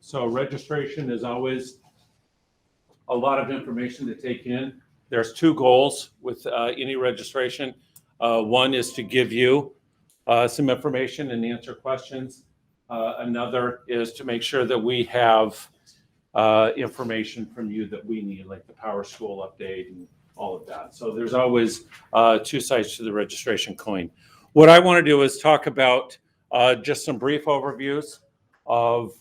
So registration is always a lot of information to take in. There's two goals with any registration. One is to give you some information and answer questions. Another is to make sure that we have information from you that we need, like the Power School update and all of that. So there's always two sides to the registration coin. What I want to do is talk about just some brief overviews of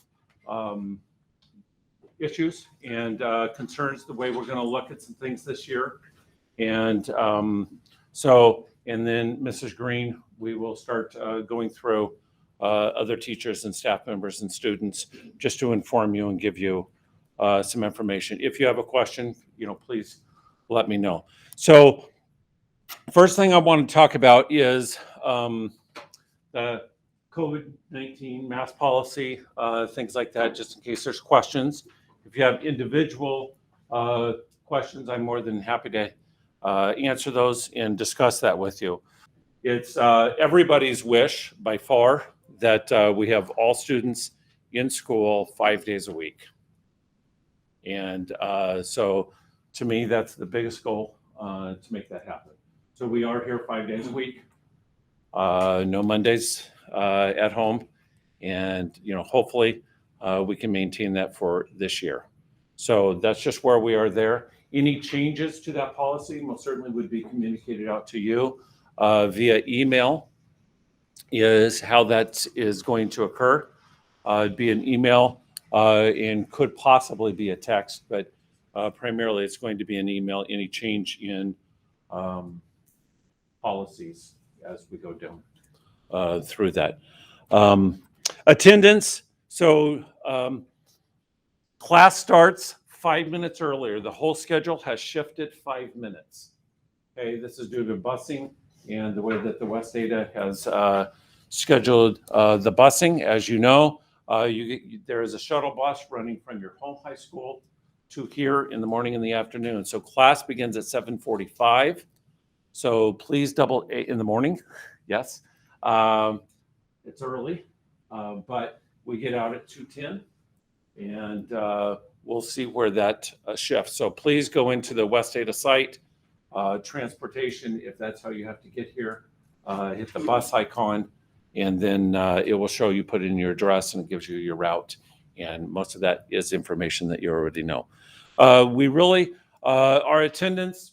issues and concerns, the way we're going to look at some things this year. And and then Mrs. Green, we will start going through other teachers and staff members and students just to inform you and give you some information. If you have a question, please let me know. So first thing I want to talk about is the COVID-19 mask policy, things like that, just in case there's questions. If you have individual questions, I'm more than happy to answer those and discuss that with you. It's everybody's wish by far that we have all students in school 5 days a week. And so to me, that's the biggest goal to make that happen. So we are here 5 days a week, no Mondays at home. And, hopefully we can maintain that for this year. So that's just where we are there. Any changes to that policy most certainly would be communicated out to you via email is how that is going to occur. It'd be an email and could possibly be a text, but primarily it's going to be an email, any change in policies as we go down through that. Attendance. So class starts 5 minutes earlier. The whole schedule has shifted 5 minutes. Okay, this is due to busing and the way that the West Ada has scheduled the busing. As you know, there is a shuttle bus running from your home high school to here in the morning and the afternoon. So class begins at 7:45. So please double in the morning. Yes, it's early, but we get out at 2:10, and we'll see where that shifts. So please go into the West Ada site. Transportation, if that's how you have to get here, hit the bus icon, and then it will show you, put in your address, and it gives you your route. And most of that is information that you already know. We really, our attendance,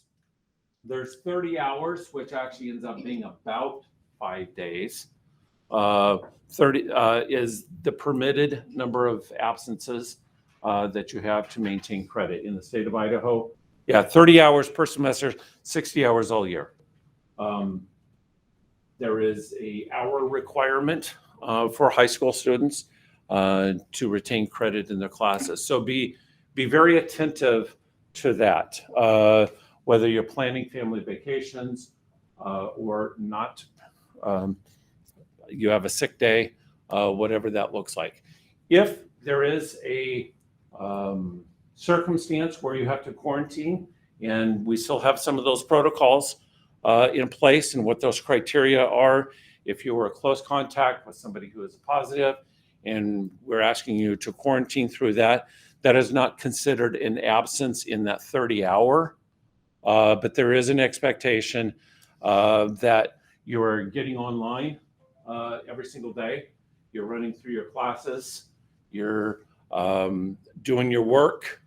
there's 30 hours, which actually ends up being about 5 days. 30 is the permitted number of absences that you have to maintain credit in the state of Idaho. Yeah, 30 hours per semester, 60 hours all year. There is an hour requirement for high school students to retain credit in their classes. So be very attentive to that, whether you're planning family vacations or not. You have a sick day, whatever that looks like. If there is a circumstance where you have to quarantine, and we still have some of those protocols in place and what those criteria are, if you were a close contact with somebody who is positive and we're asking you to quarantine through that, that is not considered an absence in that 30-hour, but there is an expectation that you're getting online every single day, you're running through your classes, you're doing your work.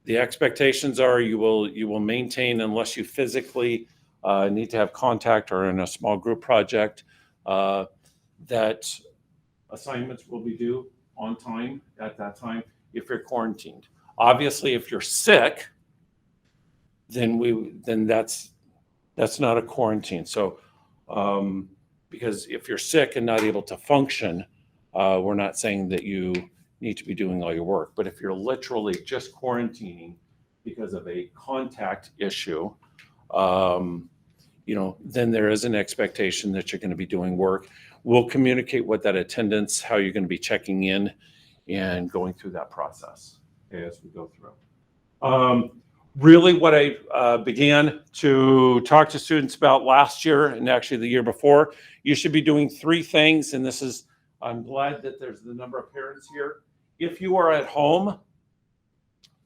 The expectations are you will maintain, unless you physically need to have contact or in a small group project, that assignments will be due on time at that time if you're quarantined. Obviously, if you're sick, then that's not a quarantine. So because if you're sick and not able to function, we're not saying that you need to be doing all your work. But if you're literally just quarantining because of a contact issue, then there is an expectation that you're going to be doing work. We'll communicate what that attendance, how you're going to be checking in and going through that process as we go through. Really what I began to talk to students about last year and actually the year before, you should be doing 3 things. And I'm glad that there's the number of parents here if you are at home,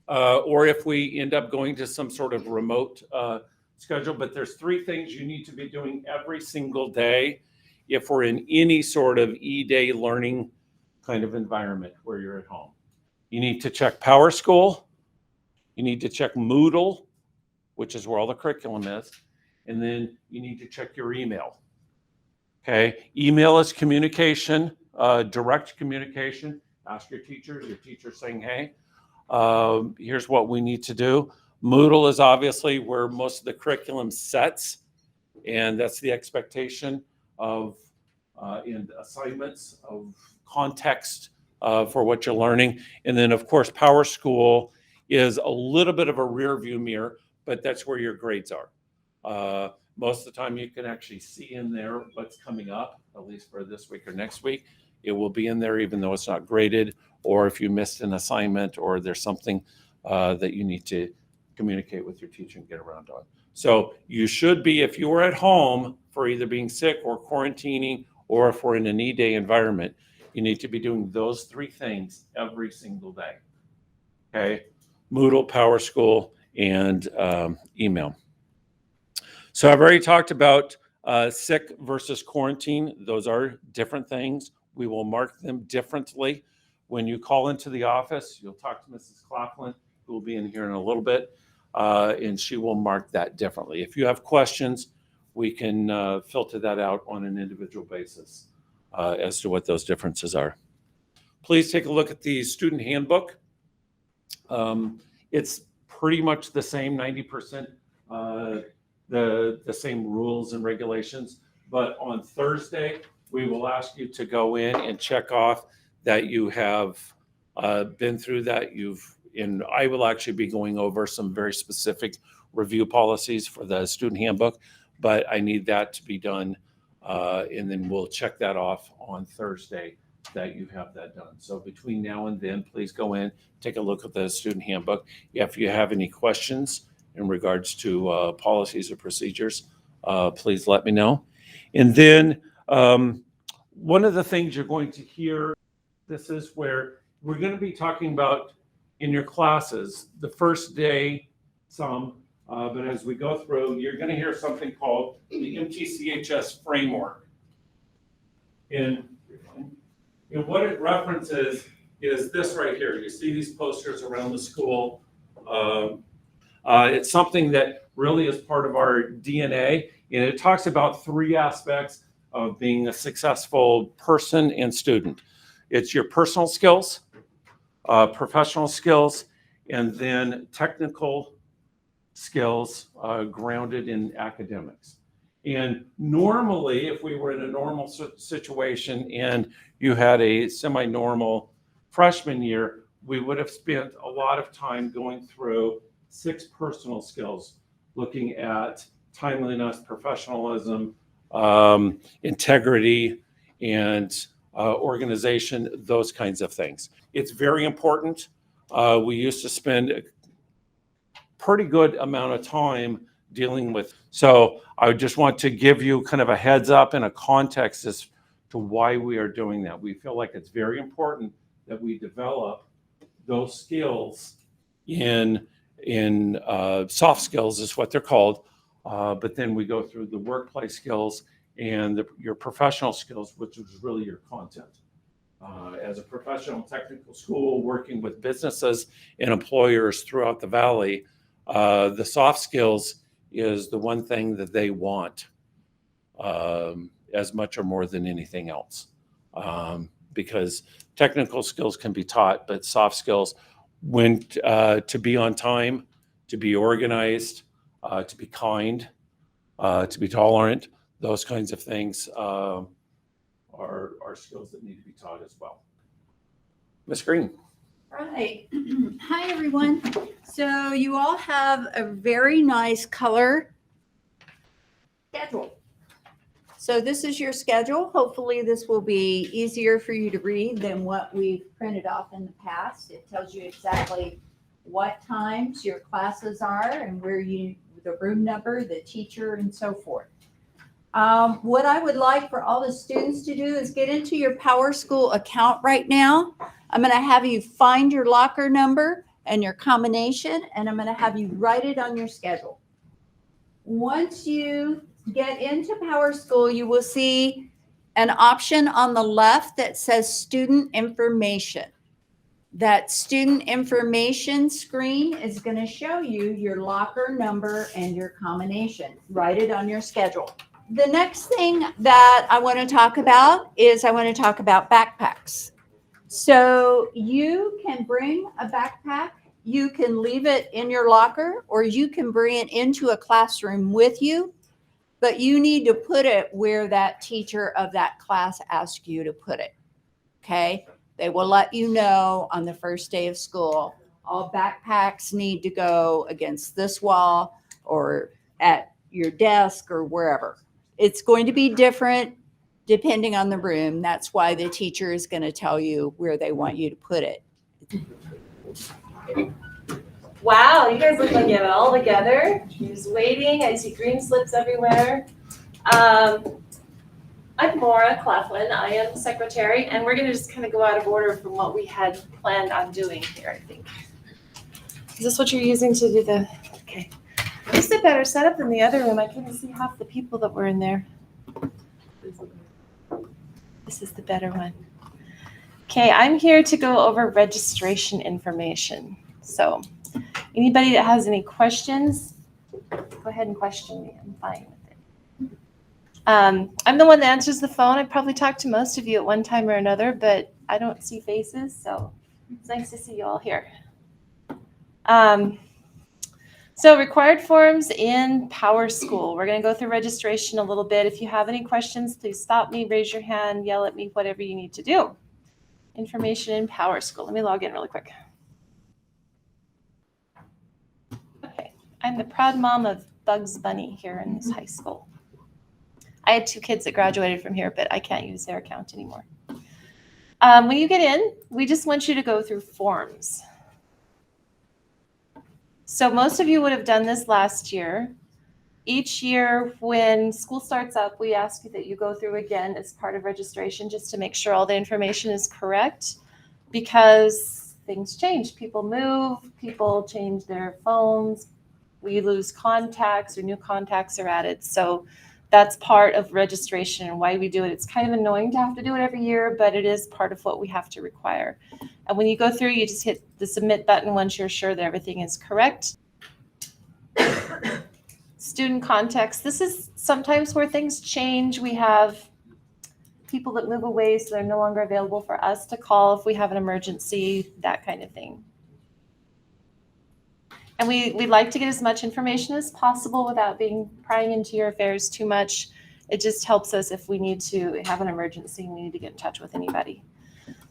or if we end up going to some sort of remote schedule, but there's 3 things you need to be doing every single day if we're in any sort of E-Day learning kind of environment where you're at home. You need to check PowerSchool. You need to check Moodle, which is where all the curriculum is. And then you need to check your email. Okay, email is communication, direct communication. Ask your teacher saying, hey, here's what we need to do. Moodle is obviously where most of the curriculum sets, and that's the expectation of in assignments of context for what you're learning. And then, of course, PowerSchool is a little bit of a rear view mirror, but that's where your grades are. Most of the time you can actually see in there what's coming up, at least for this week or next week. It will be in there even though it's not graded, or if you missed an assignment or there's something that you need to communicate with your teacher and get around on. So you should be, if you are at home for either being sick or quarantining, or if we're in an E-Day environment, you need to be doing those 3 things every single day. Okay, Moodle, PowerSchool, and email. So I've already talked about sick versus quarantine. Those are different things. We will mark them differently. When you call into the office, you'll talk to Mrs. Claflin, who will be in here in a little bit, and she will mark that differently. If you have questions, we can filter that out on an individual basis as to what those differences are. Please take a look at the student handbook. It's pretty much the same, 90% the same rules and regulations, but on Thursday, we will ask you to go in and check off that you have been through that. And I will actually be going over some very specific review policies for the student handbook, but I need that to be done. And then we'll check that off on Thursday that you have that done. So between now and then, please go in, take a look at the student handbook. If you have any questions in regards to policies or procedures, please let me know. And then one of the things you're going to hear, this is where we're going to be talking about in your classes, the first day some, but as we go through, you're going to hear something called the MTCHS framework. And what it references is this right here. You see these posters around the school. It's something that really is part of our DNA, and it talks about 3 aspects of being a successful person and student. It's your personal skills, professional skills, and then technical skills grounded in academics. And normally, if we were in a normal situation and you had a semi-normal freshman year, we would have spent a lot of time going through 6 personal skills, looking at timeliness, professionalism, integrity, and organization, those kinds of things. It's very important. We used to spend a pretty good amount of time dealing with. So I just want to give you kind of a heads up and a context as to why we are doing that. We feel like it's very important that we develop those skills in soft skills is what they're called. But then we go through the workplace skills and your professional skills, which is really your content. As a professional technical school working with businesses and employers throughout the Valley, the soft skills is the one thing that they want as much or more than anything else. Because technical skills can be taught, but soft skills, when to be on time, to be organized, to be kind, to be tolerant, those kinds of things are skills that need to be taught as well. Ms. Green. Right. Hi, everyone. So you all have a very nice color schedule. So this is your schedule. Hopefully this will be easier for you to read than what we've printed off in the past. It tells you exactly what times your classes are and where the room number, the teacher, and so forth. What I would like for all the students to do is get into your PowerSchool account right now. I'm going to have you find your locker number and your combination, and I'm going to have you write it on your schedule. Once you get into PowerSchool, you will see an option on the left that says student information. That student information screen is going to show you your locker number and your combination. Write it on your schedule. The next thing that I want to talk about is I want to talk about backpacks. So you can bring a backpack, you can leave it in your locker, or you can bring it into a classroom with you, but you need to put it where that teacher of that class asks you to put it. Okay? They will let you know on the first day of school, all backpacks need to go against this wall or at your desk or wherever. It's going to be different depending on the room. That's why the teacher is going to tell you where they want you to put it. Wow, you guys look like you have it all together. She's waiting. I see green slips everywhere. I'm Maura Claflin. I am secretary, and we're going to just kind of go out of order from what we had planned on doing here, I think. Is this what you're using to do the, okay. This is a better setup than the other room. I couldn't see half the people that were in there. This is the better one. Okay, I'm here to go over registration information. So anybody that has any questions, go ahead and question me. I'm fine with it. I'm the one that answers the phone. I probably talked to most of you at one time or another, but I don't see faces, so it's nice to see you all here. So required forms in PowerSchool. We're going to go through registration a little bit. If you have any questions, please stop me, raise your hand, yell at me, whatever you need to do. Information in PowerSchool. Let me log in really quick. Okay, I'm the proud mom of Bugs Bunny here in this high school. I had 2 kids that graduated from here, but I can't use their account anymore. When you get in, we just want you to go through forms. So most of you would have done this last year. Each year when school starts up, we ask you that you go through again as part of registration just to make sure all the information is correct, because things change. People move, people change their phones, we lose contacts or new contacts are added. So that's part of registration and why we do it. It's kind of annoying to have to do it every year, but it is part of what we have to require. And when you go through, you just hit the submit button once you're sure that everything is correct. Student contacts. This is sometimes where things change. We have people that move away, so they're no longer available for us to call if we have an emergency, that kind of thing. And we'd like to get as much information as possible without prying into your affairs too much. It just helps us if we need to have an emergency and we need to get in touch with anybody.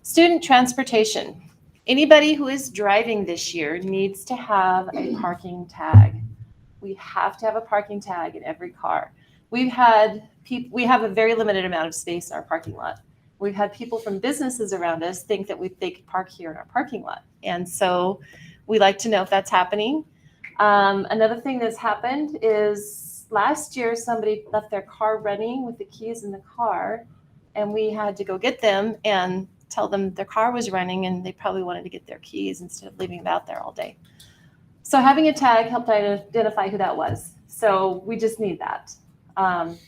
Student transportation. Anybody who is driving this year needs to have a parking tag. We have to have a parking tag in every car. We have a very limited amount of space in our parking lot. We've had people from businesses around us think that they could park here in our parking lot. And so we like to know if that's happening. Another thing that's happened is last year somebody left their car running with the keys in the car, and we had to go get them and tell them their car was running and they probably wanted to get their keys instead of leaving them out there all day. So having a tag helped identify who that was. So we just need that.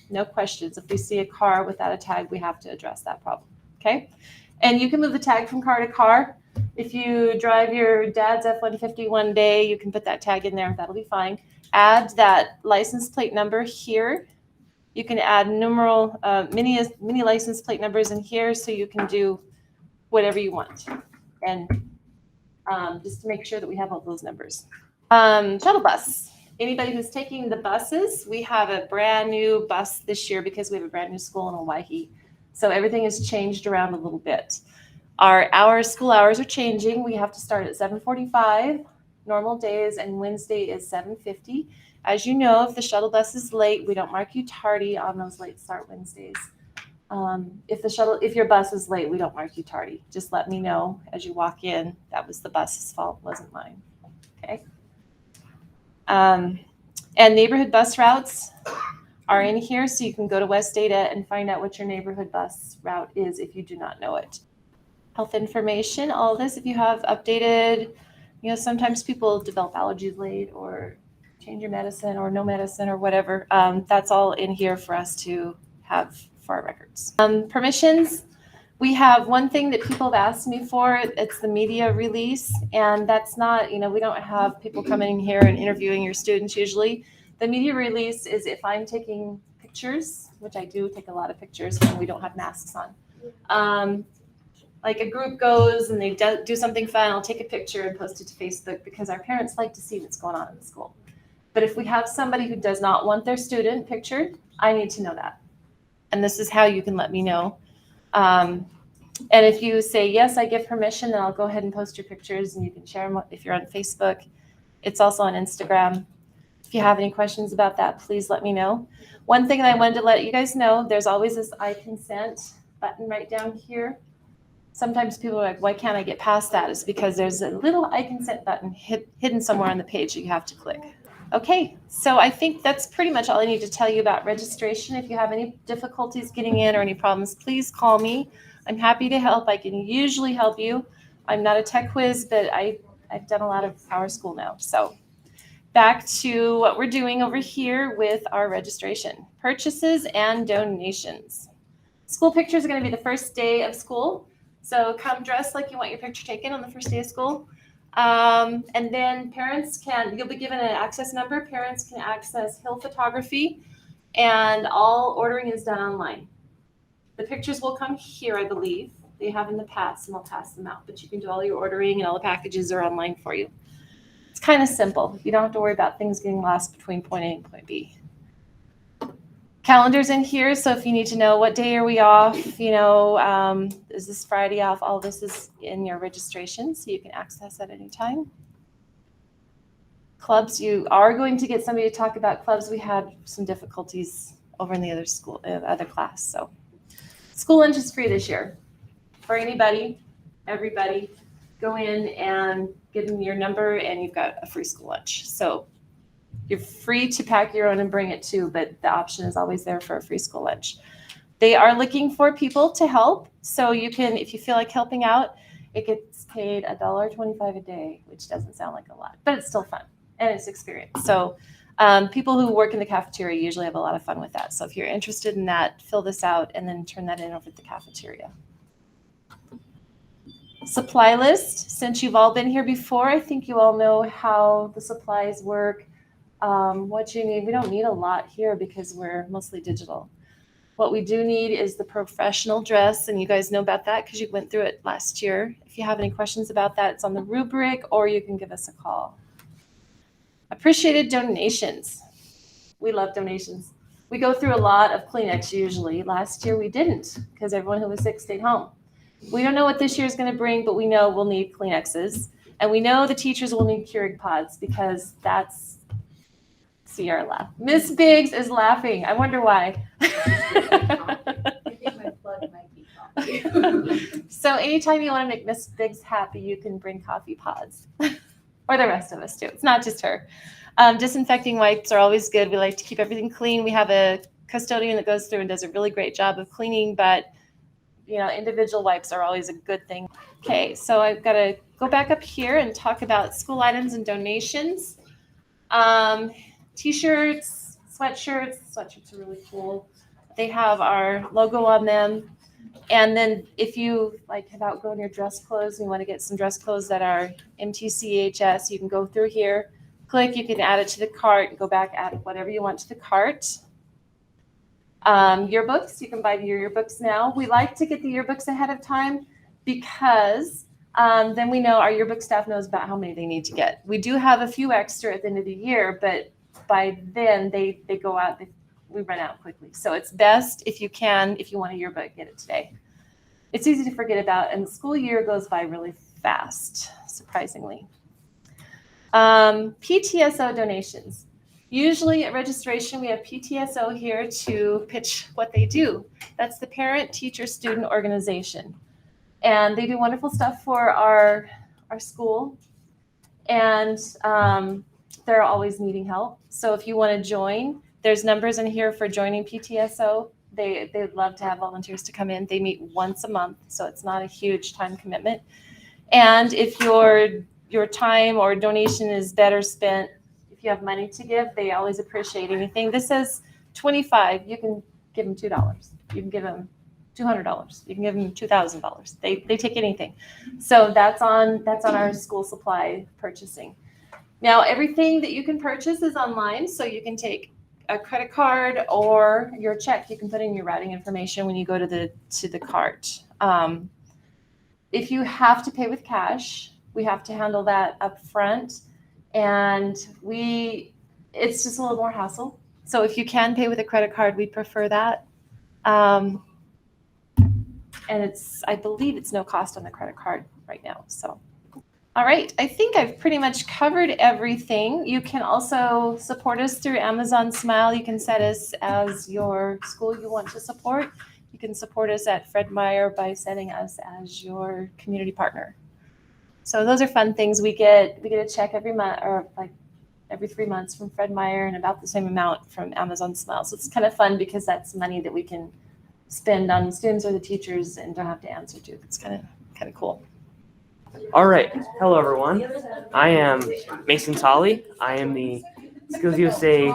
No questions. If we see a car without a tag, we have to address that problem. Okay? And you can move the tag from car to car. If you drive your dad's F-150 one day, you can put that tag in there. That'll be fine. Add that license plate number here. You can add mini license plate numbers in here, so you can do whatever you want. And just to make sure that we have all those numbers. Shuttle bus. Anybody who's taking the buses, we have a brand new bus this year because we have a brand new school in Owyhee. So everything has changed around a little bit. Our school hours are changing. We have to start at 7:45 normal days, and Wednesday is 7:50. As you know, if the shuttle bus is late, we don't mark you tardy on those late start Wednesdays. If your bus is late, we don't mark you tardy. Just let me know as you walk in. That was the bus's fault, wasn't mine. Okay. And neighborhood bus routes are in here, so you can go to West Data and find out what your neighborhood bus route is if you do not know it. health information, all of this. If you have updated, sometimes people develop allergies late or change your medicine or no medicine or whatever. That's all in here for us to have for our records. Permissions. We have one thing that people have asked me for. It's the media release. And that's not, we don't have people coming in here and interviewing your students usually. The media release is if I'm taking pictures, which I do take a lot of pictures when we don't have masks on. Like a group goes and they do something fun, I'll take a picture and post it to Facebook because our parents like to see what's going on in the school. But if we have somebody who does not want their student pictured, I need to know that. And this is how you can let me know. And if you say, yes, I give permission, then I'll go ahead and post your pictures and you can share them if you're on Facebook. It's also on Instagram. If you have any questions about that, please let me know. One thing that I wanted to let you guys know, there's always this I consent button right down here. Sometimes people are like, why can't I get past that? It's because there's a little I consent button hidden somewhere on the page that you have to click. Okay, so I think that's pretty much all I need to tell you about registration. If you have any difficulties getting in or any problems, please call me. I'm happy to help. I can usually help you. I'm not a tech whiz, but I've done a lot of PowerSchool now. So back to what we're doing over here with our registration. Purchases and donations. School pictures are going to be the first day of school. So come dressed like you want your picture taken on the first day of school. And then you'll be given an access number. Parents can access Hill Photography, and all ordering is done online. The pictures will come here, I believe. They have in the past, and I'll pass them out. But you can do all your ordering, and all the packages are online for you. It's kind of simple. You don't have to worry about things getting lost between point A and point B. Calendars in here, so if you need to know what day are we off, is this Friday off, all this is in your registration, so you can access at any time. Clubs, you are going to get somebody to talk about clubs. We had some difficulties over in the other class. So school lunch is free this year for anybody, everybody. Go in and give them your number and you've got a free school lunch. So you're free to pack your own and bring it too, but the option is always there for a free school lunch. They are looking for people to help. So you can, if you feel like helping out, it gets paid $1.25 a day, which doesn't sound like a lot, but it's still fun and it's experience. So people who work in the cafeteria usually have a lot of fun with that. So if you're interested in that, fill this out and then turn that in over at the cafeteria. Supply list. Since you've all been here before, I think you all know how the supplies work. What you need, we don't need a lot here because we're mostly digital. What we do need is the professional dress, and you guys know about that because you went through it last year. If you have any questions about that, it's on the rubric, or you can give us a call. Appreciated donations. We love donations. We go through a lot of Kleenex usually. Last year we didn't because everyone who was sick stayed home. We don't know what this year is going to bring, but we know we'll need Kleenexes, and we know the teachers will need Keurig pods because that's Sierra laugh. Miss Biggs is laughing. I wonder why. So anytime you want to make Miss Biggs happy, you can bring coffee pods. Or the rest of us too. It's not just her. Disinfecting wipes are always good. We like to keep everything clean. We have a custodian that goes through and does a really great job of cleaning, but individual wipes are always a good thing. Okay, so I've got to go back up here and talk about school items and donations. T-shirts, sweatshirts. Sweatshirts are really cool. They have our logo on them. And then if you have outgrown your dress clothes and you want to get some dress clothes that are MTCHS, you can go through here, click, you can add it to the cart, go back, add whatever you want to the cart. Yearbooks, you can buy your yearbooks now. We like to get the yearbooks ahead of time because then we know our yearbook staff knows about how many they need to get. We do have a few extra at the end of the year, but by then they go out, we run out quickly. So it's best if you want a yearbook, get it today. It's easy to forget about, and the school year goes by really fast, surprisingly. PTSO donations. Usually at registration, we have PTSO here to pitch what they do. That's the Parent Teacher Student Organization. And they do wonderful stuff for our school. And they're always needing help. So if you want to join, there's numbers in here for joining PTSO. They would love to have volunteers to come in. They meet once a month, so it's not a huge time commitment. And if your time or donation is better spent, if you have money to give, they always appreciate anything. This says $25. You can give them $2. You can give them $200. You can give them $2,000. They take anything. So that's on our school supply purchasing. Now everything that you can purchase is online, so you can take a credit card or your check. You can put in your routing information when you go to the cart. If you have to pay with cash, we have to handle that up front, and it's just a little more hassle. So if you can pay with a credit card, we prefer that. And I believe it's no cost on the credit card right now. So, all right, I think I've pretty much covered everything. You can also support us through Amazon Smile. You can set us as your school you want to support. You can support us at Fred Meyer by setting us as your community partner. So those are fun things. We get a check every month, or like every 3 months, from Fred Meyer, and about the same amount from Amazon Smile. So it's kind of fun because that's money that we can spend on students or the teachers and don't have to answer to. It's kind of cool. All right. Hello, everyone. I am Mason Tolley. I am the Skills USA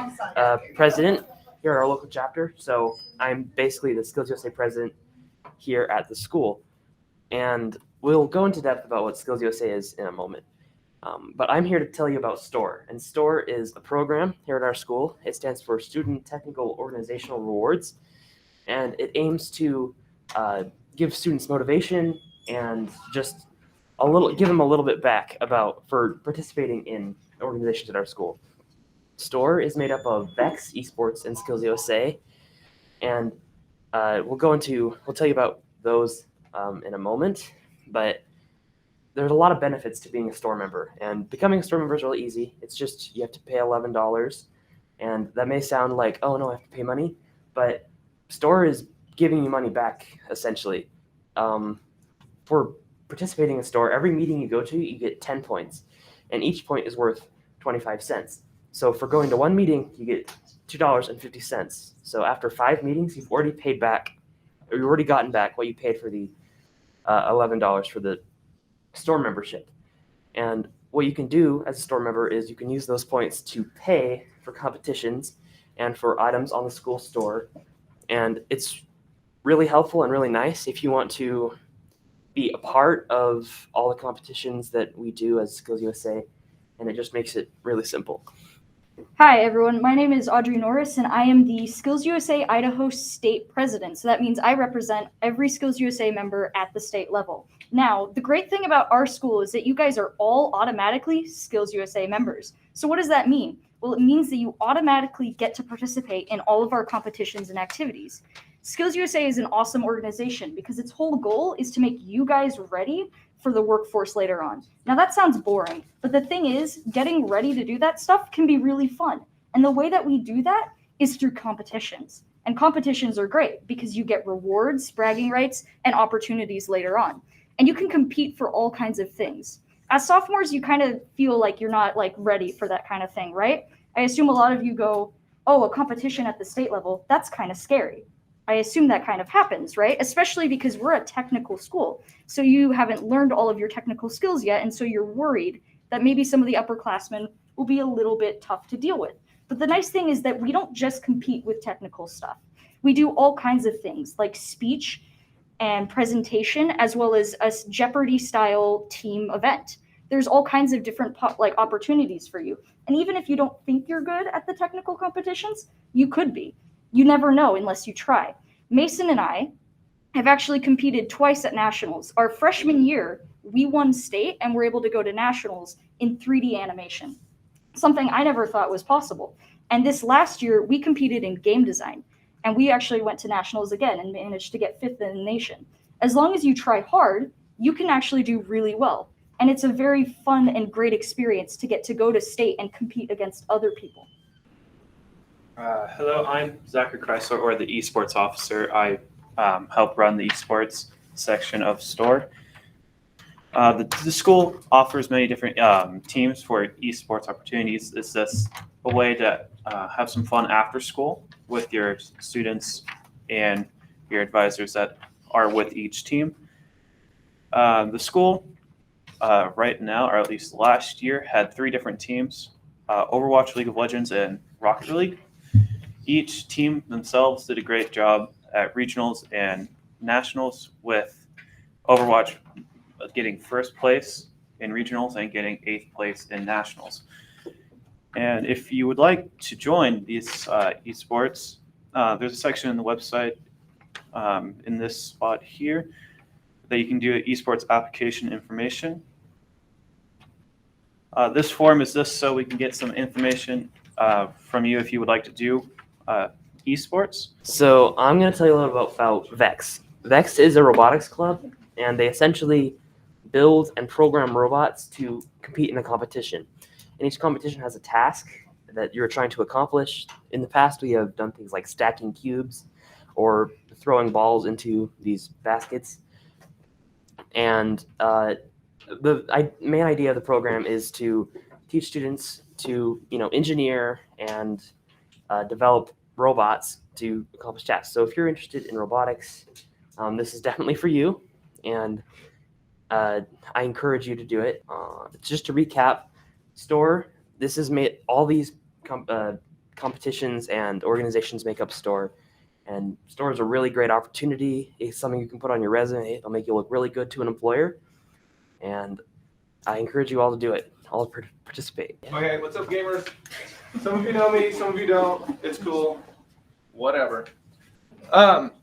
president here at our local chapter. So I'm basically the Skills USA president here at the school. And we'll go into depth about what Skills USA is in a moment. But I'm here to tell you about STORE. And STORE is a program here at our school. It stands for Student Technical Organizational Rewards. And it aims to give students motivation and just give them a little bit back for participating in organizations at our school. STORE is made up of VEX, Esports, and Skills USA, and we'll tell you about those in a moment. But there's a lot of benefits to being a STORE member, and becoming a STORE member is really easy. It's just you have to pay $11, and that may sound like, oh no, I have to pay money, but STORE is giving you money back essentially. For participating in STORE, every meeting you go to, you get 10 points, and each point is worth 25 cents. So for going to one meeting, you get $2.50. So after 5 meetings, you've already gotten back what you paid for the $11 for the STORE membership. And what you can do as a STORE member is you can use those points to pay for competitions and for items on the school store. And it's really helpful and really nice if you want to be a part of all the competitions that we do as Skills USA, and it just makes it really simple. Hi, everyone. My name is Audrey Norris, and I am the Skills USA Idaho State President. So that means I represent every Skills USA member at the state level. Now, the great thing about our school is that you guys are all automatically Skills USA members. So what does that mean? Well, it means that you automatically get to participate in all of our competitions and activities. Skills USA is an awesome organization because its whole goal is to make you guys ready for the workforce later on. Now that sounds boring, but the thing is, getting ready to do that stuff can be really fun. And the way that we do that is through competitions. And competitions are great because you get rewards, bragging rights, and opportunities later on. And you can compete for all kinds of things. As sophomores, you kind of feel like you're not ready for that kind of thing, right? I assume a lot of you go, oh, a competition at the state level, that's kind of scary. I assume that kind of happens, right? Especially because we're a technical school. So you haven't learned all of your technical skills yet. And so you're worried that maybe some of the upperclassmen will be a little bit tough to deal with. But the nice thing is that we don't just compete with technical stuff. We do all kinds of things like speech and presentation, as well as a Jeopardy style team event. There's all kinds of different opportunities for you. And even if you don't think you're good at the technical competitions, you could be. You never know unless you try. Mason and I have actually competed twice at nationals. Our freshman year, we won state and were able to go to nationals in 3D animation, something I never thought was possible. And this last year, we competed in game design, and we actually went to nationals again and managed to get 5th in the nation. As long as you try hard, you can actually do really well. And it's a very fun and great experience to get to go to state and compete against other people. Hello, I'm Zachary Chrysler, or the esports officer. I help run the esports section of STORE. The school offers many different teams for esports opportunities. It's just a way to have some fun after school with your students and your advisors that are with each team. The school right now, or at least last year, had 3 different teams, Overwatch, League of Legends, and Rocket League. Each team themselves did a great job at regionals and nationals, with Overwatch getting first place in regionals and getting 8th place in nationals. And if you would like to join these esports, there's a section in the website in this spot here that you can do esports application information. This form is just so we can get some information from you if you would like to do esports. So I'm going to tell you a little about VEX. VEX is a robotics club, and they essentially build and program robots to compete in a competition. And each competition has a task that you're trying to accomplish. In the past, we have done things like stacking cubes or throwing balls into these baskets. And the main idea of the program is to teach students to, engineer and develop robots to accomplish tasks. So if you're interested in robotics, this is definitely for you, and I encourage you to do it. Just to recap, STORE, this is made, all these competitions and organizations make up STORE, and STORE is a really great opportunity. It's something you can put on your resume. It'll make you look really good to an employer, and I encourage you all to do it. All participate. Okay, what's up, gamers? Some of you know me, some of you don't. It's cool. Whatever.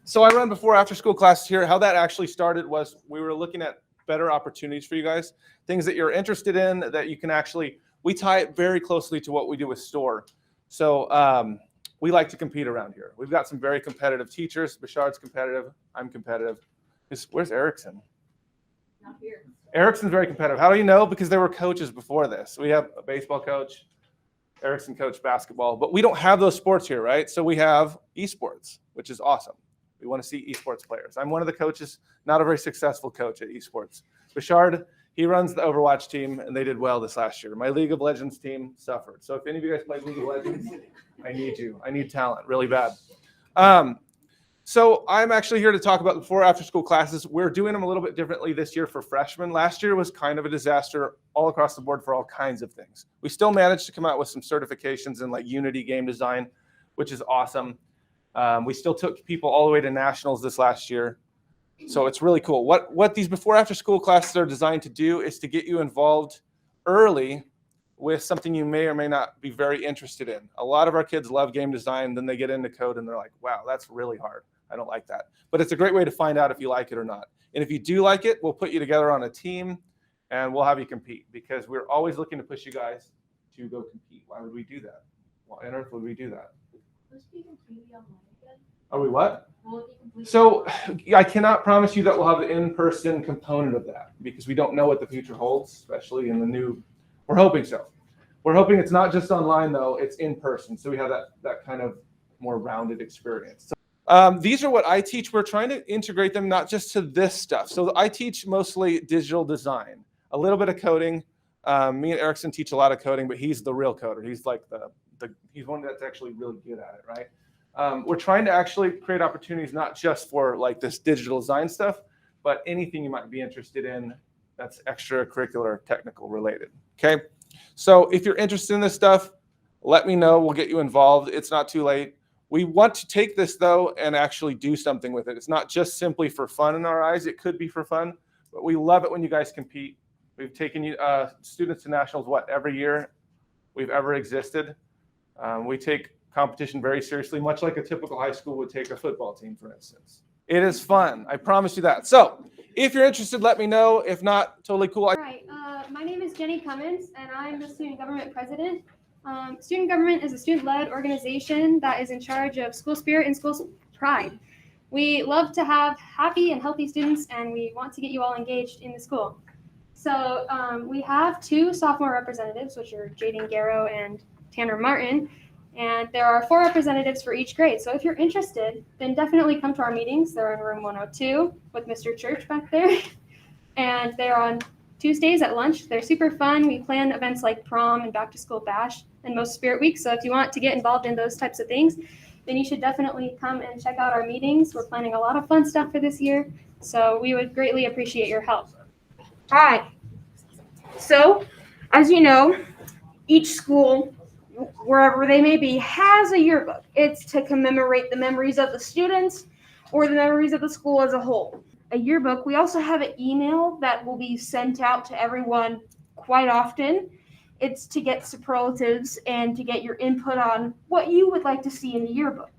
So I run before after school classes here. How that actually started was we were looking at better opportunities for you guys, things that you're interested in that you can actually, we tie it very closely to what we do with STORE. So we like to compete around here. We've got some very competitive teachers. Bashard's competitive. I'm competitive. Where's Erickson? Not here. Erickson's very competitive. How do you know? Because they were coaches before this. We have a baseball coach. Erickson coached basketball, but we don't have those sports here, right? So we have esports, which is awesome. We want to see esports players. I'm one of the coaches, not a very successful coach at esports. Bashard, he runs the Overwatch team, and they did well this last year. My League of Legends team suffered. So if any of you guys play League of Legends, I need you. I need talent really bad. So I'm actually here to talk about before after school classes. We're doing them a little bit differently this year for freshmen. Last year was kind of a disaster all across the board for all kinds of things. We still managed to come out with some certifications in like Unity game design, which is awesome. We still took people all the way to nationals this last year. So it's really cool. What these before after school classes are designed to do is to get you involved early with something you may or may not be very interested in. A lot of our kids love game design, then they get into code and they're like, wow, that's really hard. I don't like that. But it's a great way to find out if you like it or not. And if you do like it, we'll put you together on a team and we'll have you compete, because we're always looking to push you guys to go compete. Why would we do that? Why on earth would we do that? Are we what? So I cannot promise you that we'll have the in-person component of that, because we don't know what the future holds, especially in the new, we're hoping so. We're hoping it's not just online though, it's in person. So we have that kind of more rounded experience. So, these are what I teach. We're trying to integrate them not just to this stuff. So I teach mostly digital design, a little bit of coding. Me and Erickson teach a lot of coding, but he's the real coder. He's like he's one that's actually really good at it, right? We're trying to actually create opportunities not just for like this digital design stuff, but anything you might be interested in that's extracurricular, technical related. Okay, so if you're interested in this stuff, let me know. We'll get you involved. It's not too late. We want to take this, though, and actually do something with it. It's not just simply for fun in our eyes. It could be for fun, but we love it when you guys compete. We've taken you students to nationals, every year we've ever existed. We take competition very seriously, much like a typical high school would take a football team, for instance. It is fun. I promise you that. So if you're interested, let me know. If not, totally cool. All right. My name is Jenny Cummins, and I'm the student government president. Student government is a student-led organization that is in charge of school spirit and school pride. We love to have happy and healthy students, and we want to get you all engaged in the school. So we have 2 sophomore representatives, which are Jaden Garrow and Tanner Martin, and there are 4 representatives for each grade. So if you're interested, then definitely come to our meetings. They're in room 102 with Mr. Church back there, and they're on Tuesdays at lunch. They're super fun. We plan events like prom and back to school bash and most spirit week. So if you want to get involved in those types of things, then you should definitely come and check out our meetings. We're planning a lot of fun stuff for this year, so we would greatly appreciate your help. Hi. So, as you know, each school, wherever they may be, has a yearbook. It's to commemorate the memories of the students or the memories of the school as a whole. A yearbook, we also have an email that will be sent out to everyone quite often. It's to get superlatives and to get your input on what you would like to see in the yearbook.